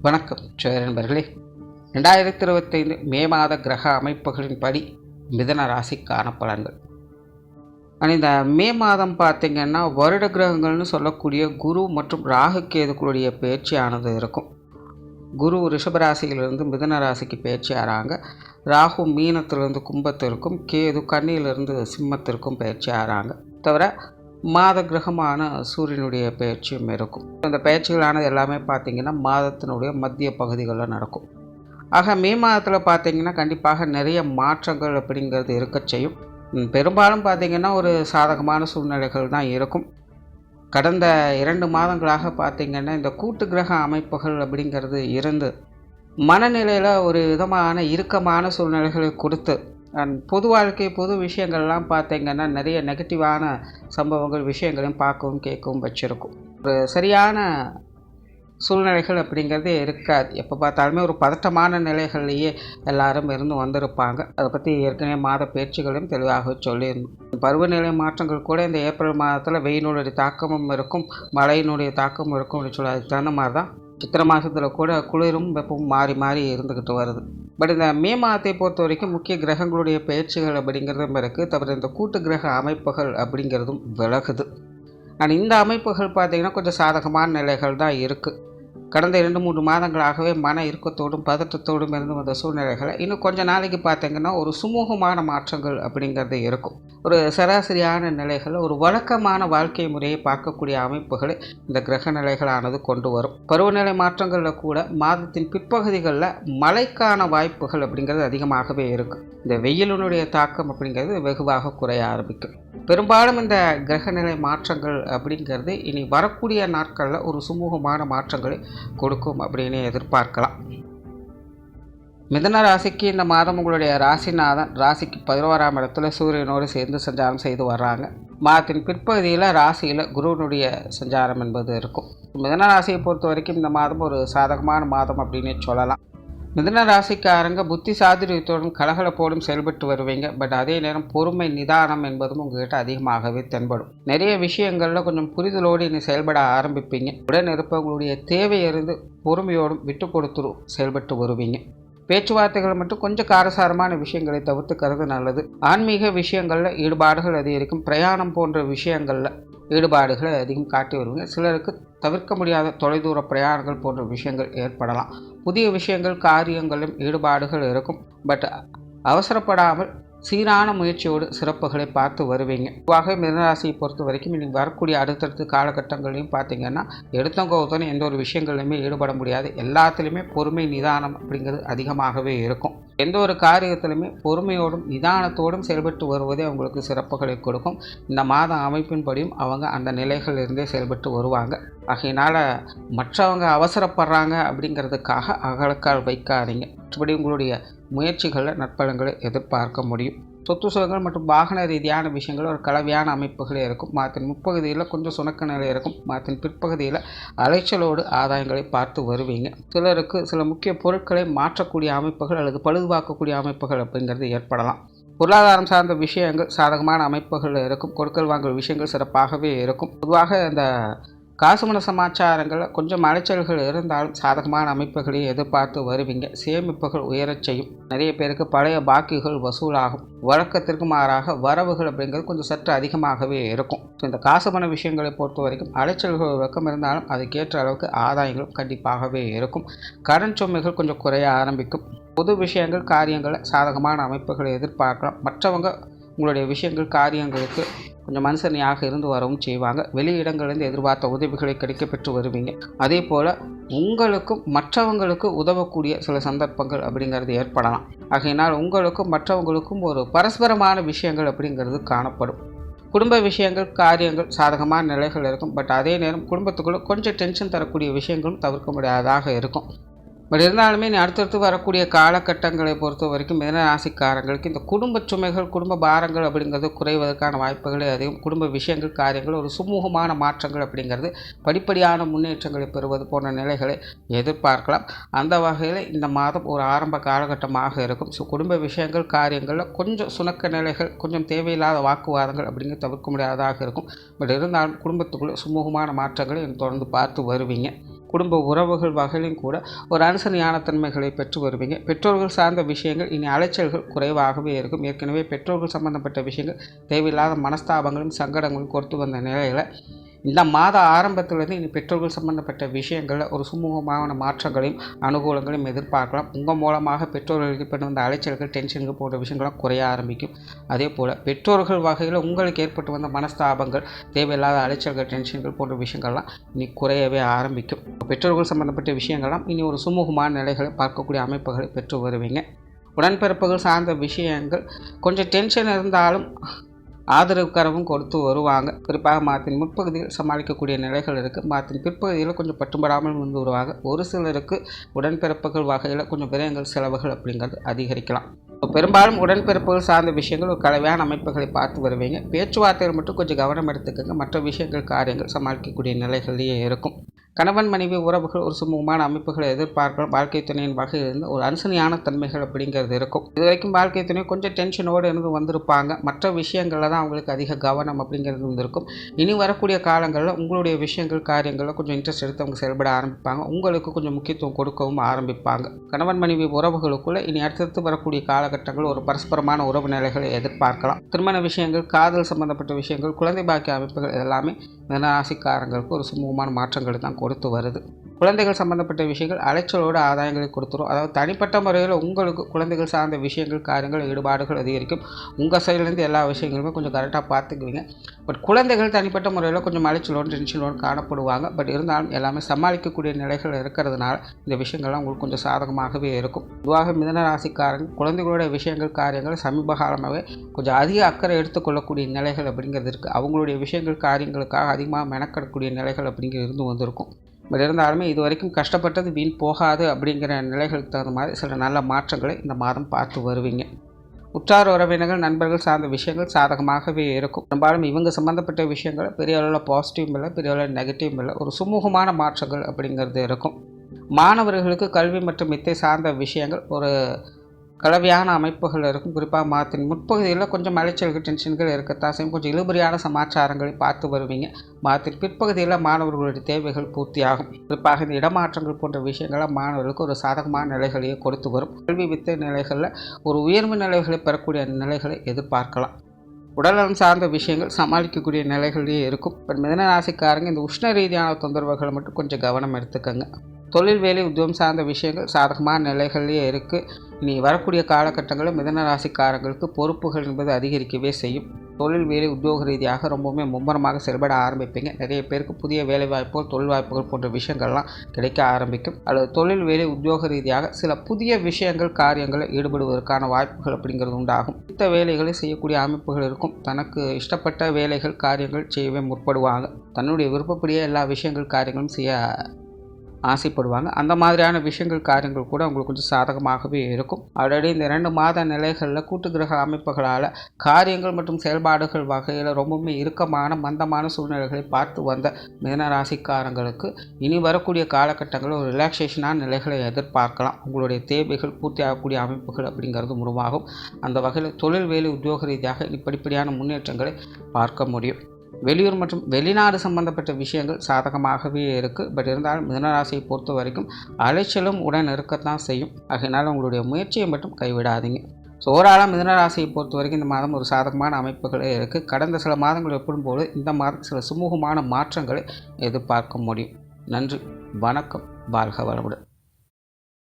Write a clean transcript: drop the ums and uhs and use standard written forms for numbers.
வணக்கம் நண்பர்களே. 2025 மே மாத கிரக அமைப்புகளின்படி மிதன ராசிக்கான பலன்கள். இந்த மே மாதம் பார்த்திங்கன்னா வருட கிரகங்கள்னு சொல்லக்கூடிய குரு மற்றும் ராகு கேதுக்களுடைய பயிற்சியானது இருக்கும். குரு ரிஷபராசியிலிருந்து மிதன ராசிக்கு பயிற்சி ஆகிறாங்க. ராகு மீனத்திலிருந்து கும்பத்திற்கும், கேது கன்னியிலிருந்து சிம்மத்திற்கும் பயிற்சி ஆகிறாங்க. தவிர மாத கிரகமான சூரியனுடைய பயிற்சியும் இருக்கும். இந்த பயிற்சிகளானது எல்லாமே பார்த்திங்கன்னா மாதத்தினுடைய மத்திய பகுதிகளில் நடக்கும். ஆக மே மாதத்தில் பார்த்திங்கன்னா கண்டிப்பாக நிறைய மாற்றங்கள் அப்படிங்கிறது இருக்க செய்யும். பெரும்பாலும் பார்த்திங்கன்னா ஒரு சாதகமான சூழ்நிலைகள் தான் இருக்கும். கடந்த 2 மாதங்களாக பார்த்திங்கன்னா இந்த கூட்டு கிரக அமைப்புகள் அப்படிங்கிறது இருந்து மனநிலையில் ஒரு விதமான இறுக்கமான சூழ்நிலைகளை கொடுத்து பொது வாழ்க்கை பொது விஷயங்கள்லாம் பார்த்திங்கன்னா நிறைய நெகட்டிவான சம்பவங்கள் விஷயங்களையும் பார்க்கவும் கேட்கவும் வச்சுருக்கும். ஒரு சரியான சூழ்நிலைகள் அப்படிங்கிறதே இருக்காது. எப்போ பார்த்தாலுமே ஒரு பதட்டமான நிலைகள்லேயே எல்லாரும் இருந்து வந்திருப்பாங்க. அதை பற்றி ஏற்கனவே மாத பயிற்சிகளையும் தெளிவாக சொல்லியிருந்தோம். பருவநிலை மாற்றங்கள் கூட இந்த ஏப்ரல் மாதத்தில் வெயினுடைய தாக்கமும் இருக்கும், மழையினுடைய தாக்கமும் இருக்கும் அப்படின்னு சொல்லி அதுக்கு தகுந்த மாதிரி தான் சித்திரை மாதத்தில் கூட குளிரும் வெப்பமும் மாறி மாறி இருந்துக்கிட்டு வருது. பட் இந்த மே மாதத்தை பொறுத்த வரைக்கும் முக்கிய கிரகங்களுடைய பயிற்சிகள் அப்படிங்கிறதும் இருக்குது. தவிர இந்த கூட்டு கிரக அமைப்புகள் அப்படிங்கிறதும் விலகுது. இந்த அமைப்புகள் பார்த்திங்கன்னா கொஞ்சம் சாதகமான நிலைகள் தான் இருக்குது. கடந்த 2-3 மாதங்களாகவே மன இறுக்கத்தோடும் பதட்டத்தோடும் இருந்து வந்த சூழ்நிலைகளை இன்னும் கொஞ்சம் நாளைக்கு பார்த்திங்கன்னா ஒரு சுமூகமான மாற்றங்கள் அப்படிங்கிறது இருக்கும். ஒரு சராசரியான நிலைகளில் ஒரு வழக்கமான வாழ்க்கை முறையை பார்க்கக்கூடிய அமைப்புகளை இந்த கிரக நிலைகளானது கொண்டு வரும். பருவநிலை மாற்றங்களில் கூட மாதத்தின் பிற்பகுதிகளில் மழைக்கான வாய்ப்புகள் அப்படிங்கிறது அதிகமாகவே இருக்கும். இந்த வெயிலினுடைய தாக்கம் அப்படிங்கிறது வெகுவாக குறைய ஆரம்பிக்கும். பெரும்பாலும் இந்த கிரகநிலை மாற்றங்கள் அப்படிங்கிறது இனி வரக்கூடிய நாட்களில் ஒரு சுமூகமான மாற்றங்களை கொடுக்கும் அப்படின்னு எதிர்பார்க்கலாம். மிதன ராசிக்கு இந்த மாதம் உங்களுடைய ராசிநாதன் ராசிக்கு 11ஆம் இடத்துல சூரியனோடு சேர்ந்து சஞ்சாரம் செய்து வர்றாங்க. மாதத்தின் பிற்பகுதியில் ராசியில் குருவனுடைய சஞ்சாரம் என்பது இருக்கும். மிதன ராசியை பொறுத்த வரைக்கும் இந்த மாதம் ஒரு சாதகமான மாதம் அப்படின்னு சொல்லலாம். மிதன ராசிக்காரங்க புத்தி சாதுரியத்தோடும் கலகலப்போடும் செயல்பட்டு வருவீங்க. பட் அதே நேரம் பொறுமை நிதானம் என்பதும் உங்ககிட்ட அதிகமாகவே தென்படும். நிறைய விஷயங்களில் கொஞ்சம் புரிதலோடு இனி செயல்பட ஆரம்பிப்பீங்க. உடன் இருப்பவங்களுடைய தேவையறிந்து பொறுமையோடும் விட்டு கொடுத்து செயல்பட்டு வருவீங்க. பேச்சுவார்த்தைகள் மட்டும் கொஞ்சம் காரசாரமான விஷயங்களை தவிர்த்துக்கிறது நல்லது. ஆன்மீக விஷயங்களில் ஈடுபாடுகள் அதிகரிக்கும். பிரயாணம் போன்ற விஷயங்களில் ஈடுபாடுகளை அதிகம் காட்டி வருவீங்க. சிலருக்கு தவிர்க்க முடியாத தொலைதூர பிரயாணங்கள் போன்ற விஷயங்கள் ஏற்படலாம். புதிய விஷயங்கள் காரியங்களும் ஈடுபாடுகள் இருக்கும். பட் அவசரப்படாமல் சீரான முயற்சியோடு சிறப்புகளை பார்த்து வருவீங்க. பொதுவாக மிதனராசியை பொறுத்த வரைக்கும் இனி வரக்கூடிய அடுத்தடுத்த காலகட்டங்களையும் பார்த்திங்கன்னா எடுத்தங்கோத்தனை எந்த ஒரு விஷயங்கள்லையுமே ஈடுபட முடியாது. எல்லாத்துலேயுமே பொறுமை நிதானம் அப்படிங்கிறது அதிகமாகவே இருக்கும். எந்த ஒரு காரியத்திலுமே பொறுமையோடும் நிதானத்தோடும் செயல்பட்டு வருவதே அவங்களுக்கு சிறப்புகளை கொடுக்கும். இந்த மாத அமைப்பின்படியும் அவங்க அந்த நிலைகளிலிருந்தே செயல்பட்டு வருவாங்க. ஆகையினால் மற்றவங்க அவசரப்படுறாங்க அப்படிங்கிறதுக்காக அகலக்கால் வைக்காதீங்க. மற்றபடி உங்களுடைய முயற்சிகளில் நற்பலன்களை எதிர்பார்க்க முடியும். சொத்து சுகங்கள் மற்றும் வாகன ரீதியான விஷயங்கள் ஒரு கலவையான அமைப்புகளே இருக்கும். மாதத்தின் முற்பகுதியில் கொஞ்சம் சுணக்க நிலை இருக்கும். மாதத்தின் பிற்பகுதியில் அலைச்சலோடு ஆதாயங்களை பார்த்து வருவீங்க. சிலருக்கு சில முக்கிய பொருட்களை மாற்றக்கூடிய அமைப்புகள் அல்லது பழுதுபார்க்கக்கூடிய அமைப்புகள் அப்படிங்கிறது ஏற்படலாம். பொருளாதாரம் சார்ந்த விஷயங்கள் சாதகமான அமைப்புகள் இருக்கும். கொடுக்கல் வாங்கல் விஷயங்கள் சிறப்பாகவே இருக்கும். பொதுவாக இந்த காசுமண சமாச்சாரங்கள் கொஞ்சம் அலைச்சல்கள் இருந்தாலும் சாதகமான அமைப்புகளை எதிர்பார்த்து வருவீங்க. சேமிப்புகள் உயரச் செய்யும். நிறைய பேருக்கு பழைய பாக்கிகள் வசூலாகும். வழக்கத்திற்கு மாறாக வரவுகள் அப்படிங்கிறது கொஞ்சம் சற்று அதிகமாகவே இருக்கும். இந்த காசுமண விஷயங்களை பொறுத்த வரைக்கும் அலைச்சல்கள் வெக்கம் இருந்தாலும் அதுக்கேற்ற அளவுக்கு ஆதாயங்களும் கண்டிப்பாகவே இருக்கும். கடன் சுமைகள் கொஞ்சம் குறைய ஆரம்பிக்கும். பொது விஷயங்கள் காரியங்களை சாதகமான அமைப்புகளை எதிர்பார்க்கலாம். மற்றவங்க உங்களுடைய விஷயங்கள் காரியங்களுக்கு கொஞ்சம் மனுஷனையாக இருந்து வரவும் செய்வாங்க. வெளியிடங்களிலிருந்து எதிர்பார்த்த உதவிகளை கிடைக்கப்பெற்று வருவீங்க. அதே போல் உங்களுக்கும் மற்றவங்களுக்கு உதவக்கூடிய சில சந்தர்ப்பங்கள் அப்படிங்கிறது ஏற்படலாம். ஆகையினால் உங்களுக்கும் மற்றவங்களுக்கும் ஒரு பரஸ்பரமான விஷயங்கள் அப்படிங்கிறது காணப்படும். குடும்ப விஷயங்கள் காரியங்கள் சாதகமான நிலைகள் இருக்கும். பட் அதே நேரம் குடும்பத்துக்குள்ளே கொஞ்சம் டென்ஷன் தரக்கூடிய விஷயங்களும் தவிர்க்க முடியாததாக இருக்கும். பட் இருந்தாலுமே அடுத்தடுத்து வரக்கூடிய காலகட்டங்களை பொறுத்த வரைக்கும் மிதன ராசிக்காரங்களுக்கு இந்த குடும்ப சுமைகள் குடும்ப பாரங்கள் அப்படிங்கிறது குறைவதற்கான வாய்ப்புகளே அதிகம். குடும்ப விஷயங்கள் காரியங்கள் ஒரு சுமூகமான மாற்றங்கள் அப்படிங்கிறது படிப்படியான முன்னேற்றங்களை பெறுவது போன்ற நிலைகளை எதிர்பார்க்கலாம். அந்த வகையில் இந்த மாதம் ஒரு ஆரம்ப காலகட்டமாக இருக்கும். ஸோ குடும்ப விஷயங்கள் காரியங்களில் கொஞ்சம் சுணக்க நிலைகள் கொஞ்சம் தேவையில்லாத வாக்குவாதங்கள் அப்படிங்கிறது தவிர்க்க முடியாததாக இருக்கும். பட் இருந்தாலும் குடும்பத்துக்குள்ளே சுமூகமான மாற்றங்களை தொடர்ந்து பார்த்து வருவீங்க. குடும்ப உறவுகள் வகையிலும் கூட ஒரு அனுசரணையான தன்மைகளை பெற்று வருவீங்க. பெற்றோர்கள் சார்ந்த விஷயங்கள் இனி அலைச்சல்கள் குறைவாகவே இருக்கும். ஏற்கனவே பெற்றோர்கள் சம்பந்தப்பட்ட விஷயங்கள் தேவையில்லாத மனஸ்தாபங்களும் சங்கடங்களும் கொடுத்து வந்த நிலையில் இந்த மாத ஆரம்பத்திலிருந்து இனி பெற்றோர்கள் சம்பந்தப்பட்ட விஷயங்களில் ஒரு சுமூகமான மாற்றங்களையும் அனுகூலங்களையும் எதிர்பார்க்கலாம். உங்கள் மூலமாக பெற்றோர்களுக்கு ஏற்பட்டு வந்த அலைச்சல்கள் டென்ஷன்கள் போன்ற விஷயங்கள்லாம் குறைய ஆரம்பிக்கும். அதே போல் பெற்றோர்கள் வகையில் உங்களுக்கு ஏற்பட்டு வந்த மனஸ்தாபங்கள் தேவையில்லாத அலைச்சல்கள் டென்ஷன்கள் போன்ற விஷயங்கள்லாம் இனி குறையவே ஆரம்பிக்கும். பெற்றோர்கள் சம்பந்தப்பட்ட விஷயங்கள்லாம் இனி ஒரு சுமூகமான நிலைகளை பார்க்கக்கூடிய அமைப்புகளை பெற்று வருவீங்க. உடன்பிறப்புகள் சார்ந்த விஷயங்கள் கொஞ்சம் டென்ஷன் இருந்தாலும் ஆதரவு கரவும் கொடுத்து வருவாங்க. குறிப்பாக மாதத்தின் முற்பகுதியில் சமாளிக்கக்கூடிய நிலைகள் இருக்குது. மாதத்தின் பிற்பகுதியில் கொஞ்சம் பட்டுப்படாமல் வந்து வருவாங்க. ஒரு சிலருக்கு உடன்பிறப்புகள் வகையில் கொஞ்சம் விரயங்கள் செலவுகள் அப்படிங்கிறது அதிகரிக்கலாம். பெரும்பாலும் உடன்பிறப்புகள் சார்ந்த விஷயங்கள் ஒரு கலவையான அமைப்புகளை பார்த்து வருவீங்க. பேச்சுவார்த்தைகள் மட்டும் கொஞ்சம் கவனம் எடுத்துக்கோங்க. மற்ற விஷயங்கள் காரியங்கள் சமாளிக்கக்கூடிய நிலைகளிலேயே இருக்கும். கணவன் மனைவி உறவுகள் ஒரு சுமூகமான அமைப்புகளை எதிர்பார்க்கலாம். வாழ்க்கை துணையின் வகையிலிருந்து ஒரு அனுசரணையான தன்மைகள் அப்படிங்கிறது இருக்கும். இது வரைக்கும் வாழ்க்கை துணை கொஞ்சம் டென்ஷனோடு இருந்து வந்திருப்பாங்க. மற்ற விஷயங்களில் தான் அவங்களுக்கு அதிக கவனம் அப்படிங்கிறது இருந்திருக்கும். இனி வரக்கூடிய காலங்களில் உங்களுடைய விஷயங்கள் காரியங்களில் கொஞ்சம் இன்ட்ரெஸ்ட் எடுத்து அவங்க செயல்பட ஆரம்பிப்பாங்க. உங்களுக்கு கொஞ்சம் முக்கியத்துவம் கொடுக்கவும் ஆரம்பிப்பாங்க. கணவன் மனைவி உறவுகளுக்குள்ளே இனி அடுத்தடுத்து வரக்கூடிய காலகட்டங்கள் ஒரு பரஸ்பரமான உறவு நிலைகளை எதிர்பார்க்கலாம். திருமண விஷயங்கள், காதல் சம்பந்தப்பட்ட விஷயங்கள், குழந்தை பாக்கிய அமைப்புகள் எல்லாமே மீனராசிக்காரங்களுக்கு ஒரு சுமூகமான மாற்றங்கள் தான் கொடுத்து வருது. குழந்தைகள் சம்பந்தப்பட்ட விஷயங்கள் அலைச்சலோடு ஆதாயங்களை கொடுத்துரும். அதாவது தனிப்பட்ட முறையில் உங்களுக்கு குழந்தைகள் சார்ந்த விஷயங்கள் காரியங்கள் ஈடுபாடுகள் அதிகரிக்கும். உங்கள் சைட்லேருந்து எல்லா விஷயங்களுமே கொஞ்சம் கரெக்டாக பார்த்துக்குவீங்க. பட் குழந்தைகள் தனிப்பட்ட முறையில் கொஞ்சம் அலைச்சலோடு டென்ஷனோடு காணப்படுவாங்க. பட் இருந்தாலும் எல்லாமே சமாளிக்கக்கூடிய நிலைகள் இருக்கிறதுனால இந்த விஷயங்கள்லாம் உங்களுக்கு கொஞ்சம் சாதகமாகவே இருக்கும். பொதுவாக மிதுன ராசிக்காரங்க குழந்தைகளுடைய விஷயங்கள் காரியங்கள் சமீப காலமாகவே கொஞ்சம் அதிக அக்கறை எடுத்துக்கொள்ளக்கூடிய நிலைகள் அப்படிங்கிறது இருக்குது. அவங்களுடைய விஷயங்கள் காரியங்களுக்காக அதிகமாக மெனக்கடக்கூடிய நிலைகள் அப்படிங்கிறது இருந்து வந்திருக்கும். பட் இருந்தாலுமே இது வரைக்கும் கஷ்டப்பட்டது வீண் போகாது அப்படிங்கிற நிலைகளுக்கு தகுந்த மாதிரி சில நல்ல மாற்றங்களை இந்த மாதம் பார்த்து வருவீங்க. உற்றார் உறவினர்கள் நண்பர்கள் சார்ந்த விஷயங்கள் சாதகமாகவே இருக்கும். பெரும்பாலும் இவங்க சம்மந்தப்பட்ட விஷயங்கள் பெரிய அளவில் பாசிட்டிவும் இல்லை, பெரிய அளவில் நெகட்டிவும் இல்லை, ஒரு சுமூகமான மாற்றங்கள் அப்படிங்கிறது இருக்கும். மாணவர்களுக்கு கல்வி மற்றும் வித்தை சார்ந்த விஷயங்கள் ஒரு கலவையான அமைப்புகள் இருக்கும். குறிப்பாக மாதத்தின் முற்பகுதியில் கொஞ்சம் அலைச்சல்கள் டென்ஷன்கள் இருக்கத்தான் செய்யும். கொஞ்சம் இழுபறியான சமாச்சாரங்களை பார்த்து வருவீங்க. மாதத்தின் பிற்பகுதியில் மாணவர்களுடைய தேவைகள் பூர்த்தியாகும். குறிப்பாக இந்த இடமாற்றங்கள் போன்ற விஷயங்களாக மாணவர்களுக்கு ஒரு சாதகமான நிலைகளையே கொடுத்து வரும். கல்வி வித்தை நிலைகளில் ஒரு உயர்வு நிலைகளை பெறக்கூடிய நிலைகளை எதிர்பார்க்கலாம். உடல்நலம் சார்ந்த விஷயங்கள் சமாளிக்கக்கூடிய நிலைகளிலேயே இருக்கும். பட் மிதுன ராசிக்காரங்க இந்த உஷ்ண ரீதியான தொந்தரவுகளை மட்டும் கொஞ்சம் கவனம் எடுத்துக்கோங்க. தொழில் வேலை உத்தியோகம் சார்ந்த விஷயங்கள் சாதகமான நிலைகளிலேயே இருக்குது. இனி வரக்கூடிய காலகட்டங்களில் மிதுன ராசிக்காரங்களுக்கு பொறுப்புகள் என்பது அதிகரிக்கவே செய்யும். தொழில் வேலை உத்தியோக ரீதியாக ரொம்பவுமே மும்முரமாக செயல்பட ஆரம்பிப்பீங்க. நிறைய பேருக்கு புதிய வேலை வாய்ப்புகள் தொழில் வாய்ப்புகள் போன்ற விஷயங்கள்லாம் கிடைக்க ஆரம்பிக்கும். அல்லது தொழில் வேலை உத்தியோக ரீதியாக சில புதிய விஷயங்கள் காரியங்களில் ஈடுபடுவதற்கான வாய்ப்புகள் அப்படிங்கிறது உண்டாகும். இந்த வேலைகளை செய்யக்கூடிய அமைப்புகள் இருக்கும். தனக்கு இஷ்டப்பட்ட வேலைகள் காரியங்கள் செய்யவே முற்படுவாங்க. தன்னுடைய விருப்பப்படியே எல்லா விஷயங்கள் காரியங்களும் செய்ய ஆசைப்படுவாங்க. அந்த மாதிரியான விஷயங்கள் காரியங்கள் கூட உங்களுக்கு கொஞ்சம் சாதகமாகவே இருக்கும். ஆல்ரெடி இந்த 2 மாத நிலைகளில் கூட்டு கிரக அமைப்புகளால் காரியங்கள் மற்றும் செயல்பாடுகள் வகையில் ரொம்பவுமே இறுக்கமான மந்தமான சூழ்நிலைகளை பார்த்து வந்த மிதுன ராசிக்காரங்களுக்கு இனி வரக்கூடிய காலகட்டங்களில் ஒரு ரிலாக்ஸேஷனான நிலைகளை எதிர்பார்க்கலாம். உங்களுடைய தேவைகள் பூர்த்தி ஆகக்கூடிய அமைப்புகள் அப்படிங்கிறது உருவாகும். அந்த வகையில் தொழில் வேலை உத்தியோக ரீதியாக இப்படிப்படியான முன்னேற்றங்களை பார்க்க முடியும். வெளியூர் மற்றும் வெளிநாடு சம்பந்தப்பட்ட விஷயங்கள் சாதகமாகவே இருக்குது. பட் இருந்தாலும் மிதுனராசியை பொறுத்த வரைக்கும் அலைச்சலும் உடன் இருக்கத்தான் செய்யும். ஆகையினால் உங்களுடைய முயற்சியை மட்டும் கைவிடாதீங்க. ஸோ ஓவராலாக மிதுனராசியை பொறுத்த வரைக்கும் இந்த மாதம் ஒரு சாதகமான அமைப்புகளே இருக்குது. கடந்த சில மாதங்கள் ஒப்பிடும்போது இந்த மாதம் சில சுமூகமான மாற்றங்களை எதிர்பார்க்க முடியும். நன்றி, வணக்கம், வாழ்க வளமுடன்.